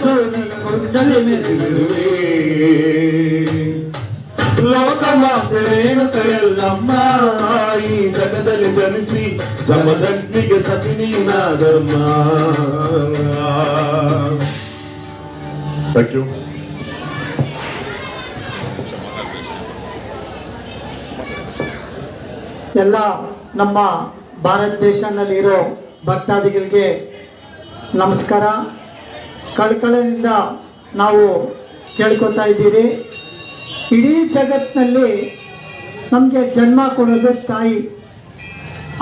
ಕುಂಡಲಿ ಮೆರೆದಿರುವೆ ಲೋಕಮಾತೆ ರೇಣುಕಯಲ್ಲಮ್ಮ ಈ ಜಗದಲ್ಲಿ ಜನಿಸಿ ಜಮದಗ್ನಿಗೆ ಸತಿ ನೀನಾದಮ್ಮ. Thank you. ಎಲ್ಲ ನಮ್ಮ ಭಾರತ ದೇಶದಲ್ಲಿರೋ ಭಕ್ತಾದಿಗಳಿಗೆ ನಮಸ್ಕಾರ. ಕಳಕಳಿನಿಂದ ನಾವು ಕೇಳ್ಕೊತಾ ಇದ್ದೀರಿ. ಇಡೀ ಜಗತ್ತಿನಲ್ಲಿ ನಮಗೆ ಜನ್ಮ ಕೊಡೋದು ತಾಯಿ.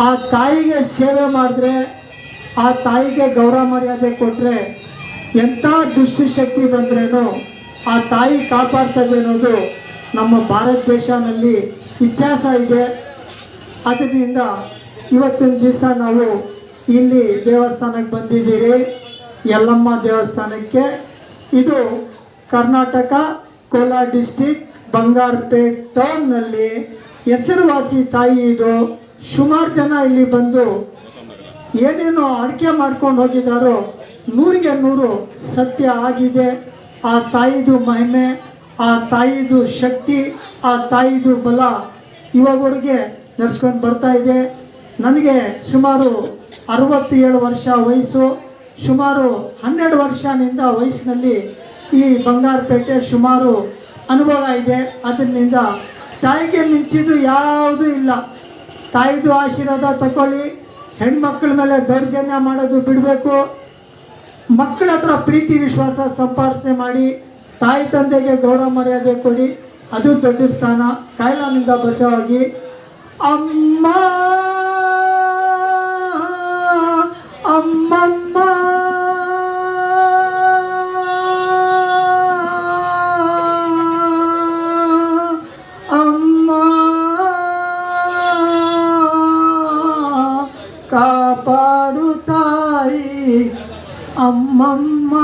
ಆ ತಾಯಿಗೆ ಸೇವೆ ಮಾಡಿದ್ರೆ, ಆ ತಾಯಿಗೆ ಗೌರವ ಮರ್ಯಾದೆ ಕೊಟ್ಟರೆ, ಎಂಥ ದುಷ್ಟಶಕ್ತಿ ಬಂದ್ರೇನು ಆ ತಾಯಿ ಕಾಪಾಡ್ತದೆ ಅನ್ನೋದು ನಮ್ಮ ಭಾರತ ದೇಶದಲ್ಲಿ ಇತಿಹಾಸ ಇದೆ. ಅದರಿಂದ ಇವತ್ತಿನ ದಿವಸ ನಾವು ಇಲ್ಲಿ ದೇವಸ್ಥಾನಕ್ಕೆ ಬಂದಿದ್ದೀರಿ, ಯಲ್ಲಮ್ಮ ದೇವಸ್ಥಾನಕ್ಕೆ. ಇದು ಕರ್ನಾಟಕ ಕೋಲಾರ ಡಿಸ್ಟಿಕ್ ಬಂಗಾರಪೇಟ್ ಟೌನ್ನಲ್ಲಿ ಹೆಸರುವಾಸಿ ತಾಯಿ. ಇದು ಸುಮಾರು ಜನ ಇಲ್ಲಿ ಬಂದು ಏನೇನೋ ಅಡಿಕೆ ಮಾಡ್ಕೊಂಡು ಹೋಗಿದ್ದಾರೋ 100ಕ್ಕೆ 100 ಸತ್ಯ ಆಗಿದೆ. ಆ ತಾಯಿದು ಮಹಿಮೆ, ಆ ತಾಯಿದು ಶಕ್ತಿ, ಆ ತಾಯಿದು ಬಲ ಇವಾಗವರೆಗೆ ನಡೆಸ್ಕೊಂಡು ಬರ್ತಾ ಇದೆ. ನನಗೆ ಸುಮಾರು 67 ವರ್ಷ ವಯಸ್ಸು. ಸುಮಾರು 12 ವರ್ಷದಿಂದ ವಯಸ್ಸಿನಲ್ಲಿ ಈ ಬಂಗಾರಪೇಟೆ ಸುಮಾರು ಅನುಭವ ಇದೆ. ಅದರಿಂದ ತಾಯಿಗೆ ಮಿಂಚಿದ್ದು ಯಾವುದೂ ಇಲ್ಲ. ತಾಯಿದು ಆಶೀರ್ವಾದ ತಗೊಳ್ಳಿ. ಹೆಣ್ಮಕ್ಳ ಮೇಲೆ ದೌರ್ಜನ್ಯ ಮಾಡೋದು ಬಿಡಬೇಕು. ಮಕ್ಕಳ ಹತ್ರ ಪ್ರೀತಿ ವಿಶ್ವಾಸ ಸಂಪಾದನೆ ಮಾಡಿ ತಾಯಿ ತಂದೆಗೆ ಗೌರವ ಮರ್ಯಾದೆ ಕೊಡಿ. ಅದು ದೊಡ್ಡ ಸ್ಥಾನ. ಕಾಯಿಲೆನಿಂದ ಬಚಾವಾಗಿ ಅಮ್ಮ ಅಮ್ಮಮ್ಮ ಅಮ್ಮ ಕಾಪಾಡು ತಾಯಿ ಅಮ್ಮಮ್ಮ.